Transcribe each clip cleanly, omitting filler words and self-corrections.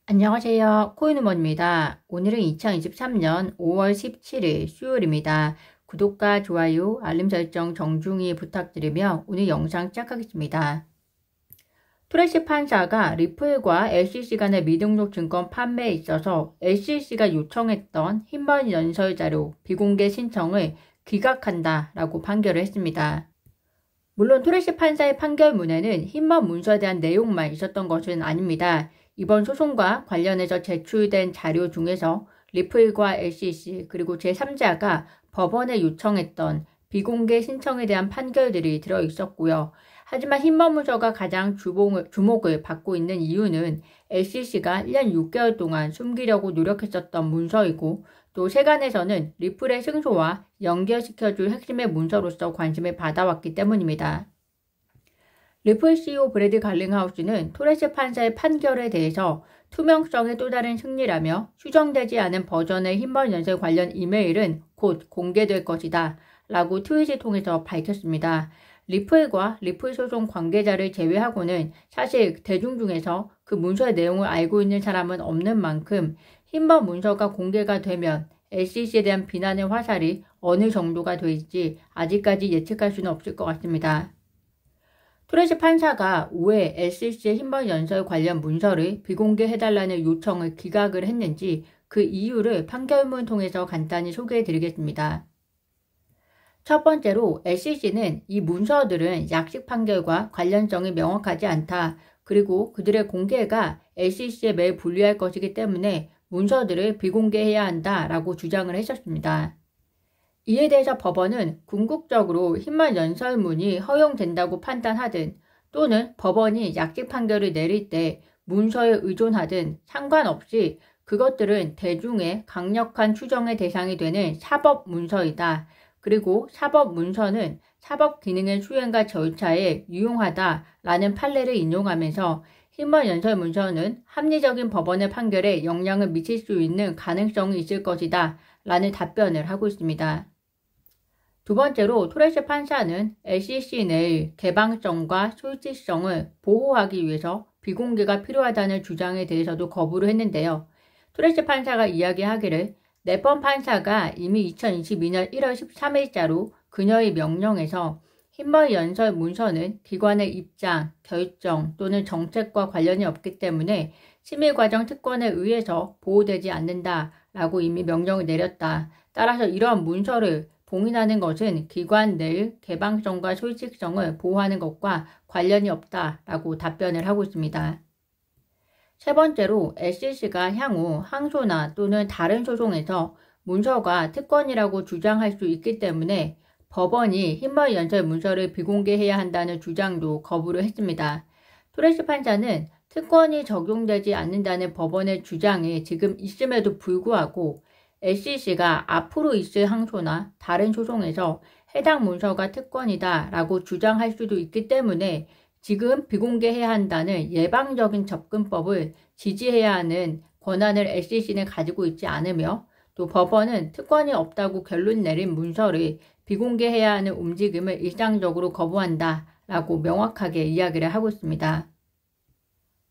안녕하세요. 코인우먼입니다. 오늘은 2023년 5월 17일 수요일입니다. 구독과 좋아요, 알림 설정 정중히 부탁드리며 오늘 영상 시작하겠습니다. 트래시 판사가 리플과 LCC 간의 미등록 증권 판매에 있어서 LCC가 요청했던 흰번 연설 자료 비공개 신청을 기각한다라고 판결을 했습니다. 물론 트래시 판사의 판결문에는 흰번 문서에 대한 내용만 있었던 것은 아닙니다. 이번 소송과 관련해서 제출된 자료 중에서 리플과 LCC 그리고 제3자가 법원에 요청했던 비공개 신청에 대한 판결들이 들어있었고요. 하지만 흰번 문서가 가장 주목을 받고 있는 이유는 LCC가 1년 6개월 동안 숨기려고 노력했었던 문서이고 또 세간에서는 리플의 승소와 연결시켜줄 핵심의 문서로서 관심을 받아왔기 때문입니다. 리플 CEO 브래드 갈링하우스는 트래시 판사의 판결에 대해서 투명성의 또 다른 승리라며 수정되지 않은 버전의 흰번 연설 관련 이메일은 곧 공개될 것이다 라고 트윗을 통해서 밝혔습니다. 리플과 리플 소송 관계자를 제외하고는 사실 대중 중에서 그 문서의 내용을 알고 있는 사람은 없는 만큼 흰번 문서가 공개가 되면 LCC에 대한 비난의 화살이 어느 정도가 될지 아직까지 예측할 수는 없을 것 같습니다. 트래시 판사가 5회 LCC의 흰번 연설 관련 문서를 비공개해달라는 요청을 기각을 했는지 그 이유를 판결문 통해서 간단히 소개해드리겠습니다. 첫 번째로 LCC는 이 문서들은 약식 판결과 관련성이 명확하지 않다. 그리고 그들의 공개가 LCC에 매우 불리할 것이기 때문에 문서들을 비공개해야 한다라고 주장을 했었습니다. 이에 대해서 법원은 궁극적으로 흰번 연설문이 허용된다고 판단하든 또는 법원이 약식 판결을 내릴 때 문서에 의존하든 상관없이 그것들은 대중의 강력한 추정의 대상이 되는 사법 문서이다. 그리고 사법 문서는 사법 기능의 수행과 절차에 유용하다라는 판례를 인용하면서 흰번 연설 문서는 합리적인 법원의 판결에 영향을 미칠 수 있는 가능성이 있을 것이다 라는 답변을 하고 있습니다. 두 번째로 트래시 판사는 LCC 내의 개방성과 솔직성을 보호하기 위해서 비공개가 필요하다는 주장에 대해서도 거부를 했는데요. 트래시 판사가 이야기하기를 네번 판사가 이미 2022년 1월 13일자로 그녀의 명령에서 흰번 연설 문서는 기관의 입장, 결정 또는 정책과 관련이 없기 때문에 심의과정 특권에 의해서 보호되지 않는다라고 이미 명령을 내렸다. 따라서 이러한 문서를 봉인하는 것은 기관 내의 개방성과 솔직성을 보호하는 것과 관련이 없다라고 답변을 하고 있습니다. 세 번째로 LCC가 향후 항소나 또는 다른 소송에서 문서가 특권이라고 주장할 수 있기 때문에 법원이 흰번 연설 문서를 비공개해야 한다는 주장도 거부를 했습니다. 트래시 판사는 특권이 적용되지 않는다는 법원의 주장이 지금 있음에도 불구하고 LCC가 앞으로 있을 항소나 다른 소송에서 해당 문서가 특권이다 라고 주장할 수도 있기 때문에 지금 비공개해야 한다는 예방적인 접근법을 지지해야 하는 권한을 LCC는 가지고 있지 않으며 또 법원은 특권이 없다고 결론 내린 문서를 비공개해야 하는 움직임을 일상적으로 거부한다 라고 명확하게 이야기를 하고 있습니다.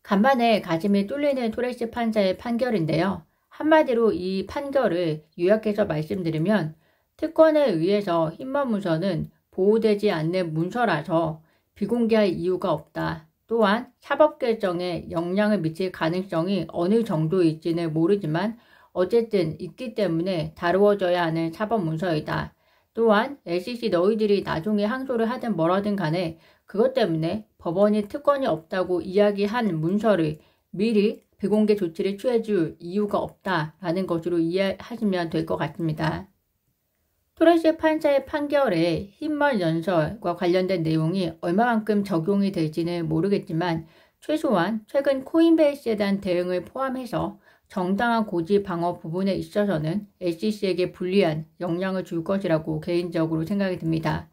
간만에 가슴이 뚫리는 트래시 판사의 판결인데요. 한마디로 이 판결을 요약해서 말씀드리면 특권에 의해서 흰번 문서는 보호되지 않는 문서라서 비공개할 이유가 없다. 또한 사법결정에 영향을 미칠 가능성이 어느 정도일지는 모르지만 어쨌든 있기 때문에 다루어져야 하는 사법문서이다. 또한 LCC 너희들이 나중에 항소를 하든 뭐라든 간에 그것 때문에 법원이 특권이 없다고 이야기한 문서를 미리 비공개 조치를 취해줄 이유가 없다라는 것으로 이해하시면 될 것 같습니다. 트래시 판사의 판결에 흰번 연설과 관련된 내용이 얼마만큼 적용이 될지는 모르겠지만 최소한 최근 코인베이스에 대한 대응을 포함해서 정당한 고지 방어 부분에 있어서는 LCC에게 불리한 영향을 줄 것이라고 개인적으로 생각이 듭니다.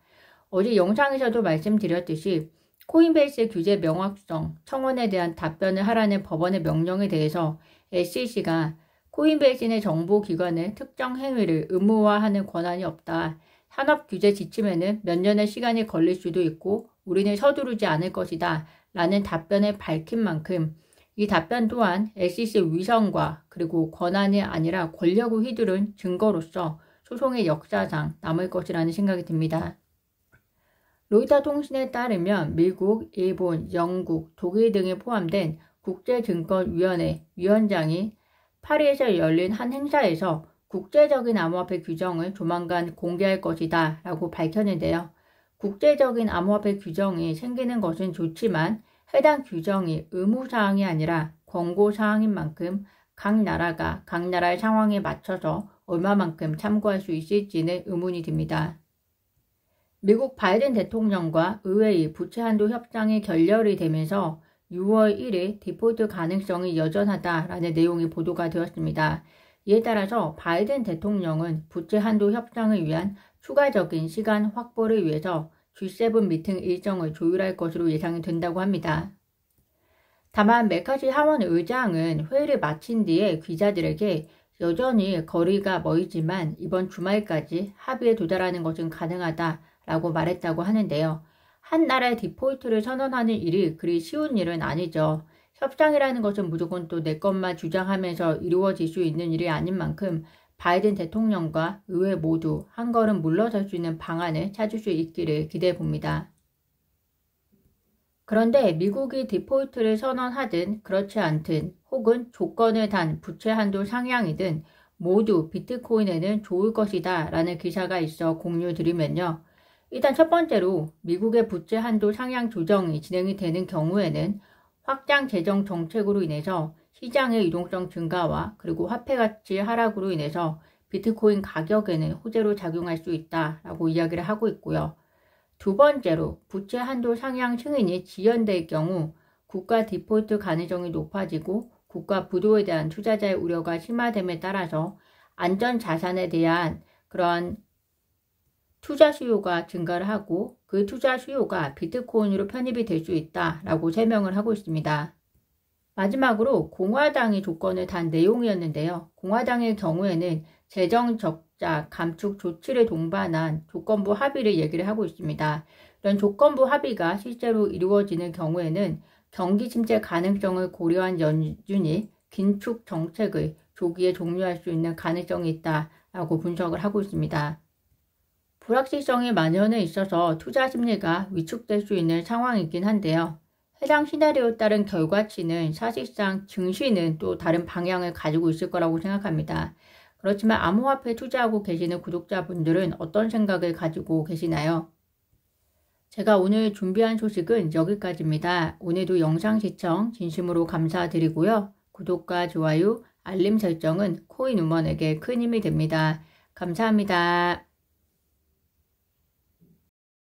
어제 영상에서도 말씀드렸듯이 코인베이스의 규제 명확성, 청원에 대한 답변을 하라는 법원의 명령에 대해서 LCC가 코인베이스 내 정보기관의 특정 행위를 의무화하는 권한이 없다. 산업규제 지침에는 몇 년의 시간이 걸릴 수도 있고 우리는 서두르지 않을 것이다. 라는 답변을 밝힌 만큼 이 답변 또한 SEC 위선과 그리고 권한이 아니라 권력을 휘두른 증거로서 소송의 역사상 남을 것이라는 생각이 듭니다. 로이터 통신에 따르면 미국, 일본, 영국, 독일 등이 포함된 국제증권위원회 위원장이 파리에서 열린 한 행사에서 국제적인 암호화폐 규정을 조만간 공개할 것이다 라고 밝혔는데요. 국제적인 암호화폐 규정이 생기는 것은 좋지만 해당 규정이 의무사항이 아니라 권고사항인 만큼 각 나라가 각 나라의 상황에 맞춰서 얼마만큼 참고할 수 있을지는 의문이 듭니다. 미국 바이든 대통령과 의회의 부채 한도 협상이 결렬이 되면서 6월 1일 디폴트 가능성이 여전하다라는 내용이 보도가 되었습니다. 이에 따라서 바이든 대통령은 부채 한도 협상을 위한 추가적인 시간 확보를 위해서 G7 미팅 일정을 조율할 것으로 예상이 된다고 합니다. 다만 메카시 하원 의장은 회의를 마친 뒤에 기자들에게 여전히 거리가 멀지만 이번 주말까지 합의에 도달하는 것은 가능하다라고 말했다고 하는데요. 한 나라의 디폴트를 선언하는 일이 그리 쉬운 일은 아니죠. 협상이라는 것은 무조건 또 내 것만 주장하면서 이루어질 수 있는 일이 아닌 만큼 바이든 대통령과 의회 모두 한 걸음 물러설 수 있는 방안을 찾을 수 있기를 기대해 봅니다. 그런데 미국이 디폴트를 선언하든 그렇지 않든 혹은 조건을 단 부채 한도 상향이든 모두 비트코인에는 좋을 것이다 라는 기사가 있어 공유드리면요. 일단 첫 번째로 미국의 부채 한도 상향 조정이 진행이 되는 경우에는 확장 재정 정책으로 인해서 시장의 유동성 증가와 그리고 화폐 가치 하락으로 인해서 비트코인 가격에는 호재로 작용할 수 있다라고 이야기를 하고 있고요. 두 번째로 부채 한도 상향 승인이 지연될 경우 국가 디폴트 가능성이 높아지고 국가 부도에 대한 투자자의 우려가 심화됨에 따라서 안전 자산에 대한 그러한 투자 수요가 증가를 하고 그 투자 수요가 비트코인으로 편입이 될 수 있다라고 설명을 하고 있습니다. 마지막으로 공화당이 조건을 단 내용이었는데요. 공화당의 경우에는 재정 적자 감축 조치를 동반한 조건부 합의를 얘기를 하고 있습니다. 이런 조건부 합의가 실제로 이루어지는 경우에는 경기 침체 가능성을 고려한 연준이 긴축 정책을 조기에 종료할 수 있는 가능성이 있다라고 분석을 하고 있습니다. 불확실성이 만연해 있어서 투자 심리가 위축될 수 있는 상황이긴 한데요. 해당 시나리오에 따른 결과치는 사실상 증시는 또 다른 방향을 가지고 있을 거라고 생각합니다. 그렇지만 암호화폐에 투자하고 계시는 구독자분들은 어떤 생각을 가지고 계시나요? 제가 오늘 준비한 소식은 여기까지입니다. 오늘도 영상 시청 진심으로 감사드리고요. 구독과 좋아요, 알림 설정은 코인우먼에게 큰 힘이 됩니다. 감사합니다.